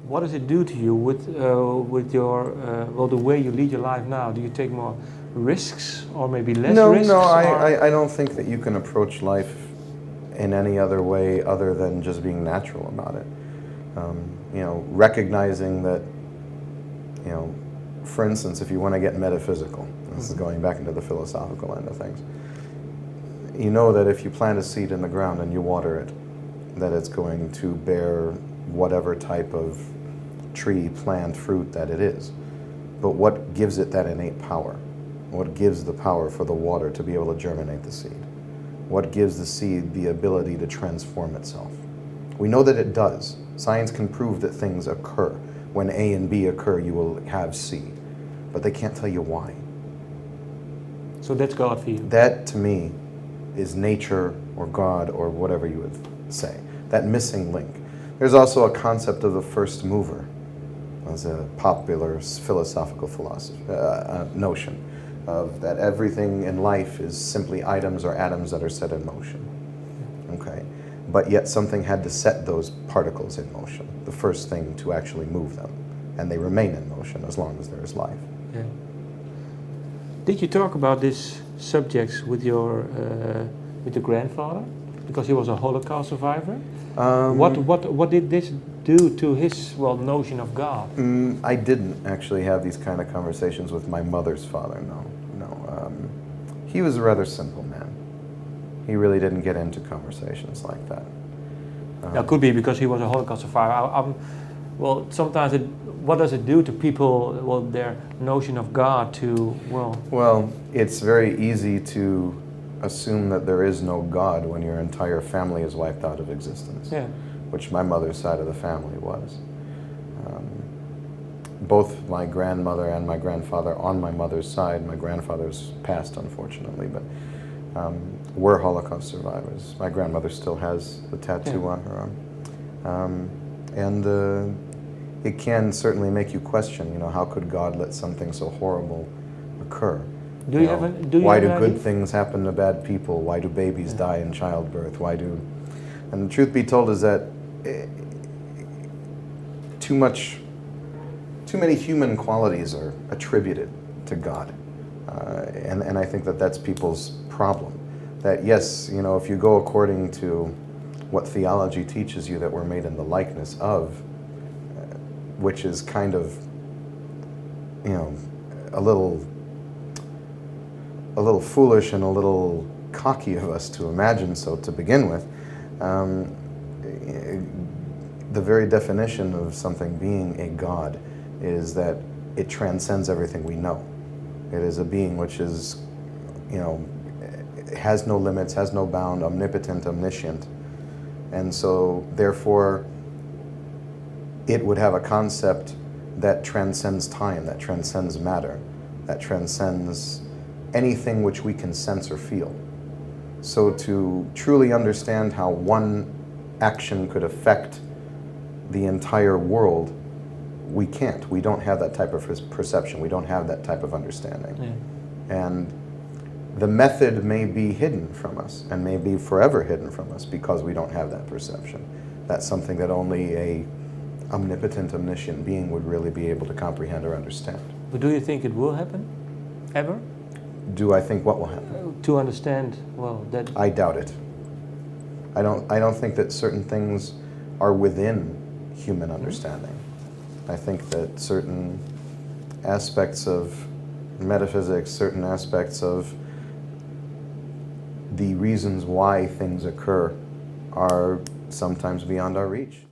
what does it do to you with your well, the way you lead your life now? Do you take more risks or maybe less risks? No, I don't think that you can approach life in any other way other than just being natural about it. You know, recognizing that, you know, for instance, if you want to get metaphysical, this is going back into the philosophical end of things, you know that if you plant a seed in the ground and you water it, that it's going to bear whatever type of tree, plant, fruit that it is. But what gives it that innate power? What gives the power for the water to be able to germinate the seed? What gives the seed the ability to transform itself? We know that it does. Science can prove that things occur. When A and B occur, you will have C. But they can't tell you why. So that's God for you? That, to me, is nature or God or whatever you would say. That missing link. There's also a concept of the first mover as a popular philosophical notion of that everything in life is simply items or atoms that are set in motion. Okay, but yet something had to set those particles in motion, the first thing to actually move them, and they remain in motion as long as there is life. Yeah. Did you talk about these subjects with your grandfather? Because he was a Holocaust survivor. What did this do to his notion of God? I didn't actually have these kind of conversations with my mother's father. No. He was a rather simple man. He really didn't get into conversations like that. It could be because he was a Holocaust survivor. Well, sometimes what does it do to people? Well, their notion of God to Well, it's very easy to assume that there is no God when your entire family is wiped out of existence. Yeah. Which my mother's side of the family was. Both my grandmother and my grandfather on my mother's side, my grandfather's passed unfortunately, but were Holocaust survivors. My grandmother still has the tattoo on her arm. And it can certainly make you question, you know, how could God let something so horrible occur? Why do good things happen to bad people? Why do babies die in childbirth? And the truth be told is that too many human qualities are attributed to God. And I think that that's people's problem. That yes, you know, if you go according to what theology teaches you that we're made in the likeness of, which is kind of, you know, a little foolish and a little cocky of us to imagine so to begin with. The very definition of something being a God is that it transcends everything we know. It is a being which is, you know, has no limits, has no bound, omnipotent, omniscient. And so, therefore, it would have a concept that transcends time, that transcends matter, that transcends anything which we can sense or feel. So to truly understand how one action could affect the entire world, we can't. We don't have that type of perception. We don't have that type of understanding. Yeah. And the method may be hidden from us and may be forever hidden from us because we don't have that perception. That's something that only a omnipotent, omniscient being would really be able to comprehend or understand. But do you think it will happen? Ever? Do I think what will happen? To understand, that... I doubt it. I don't think that certain things are within human understanding. I think that certain aspects of metaphysics, certain aspects of the reasons why things occur are sometimes beyond our reach.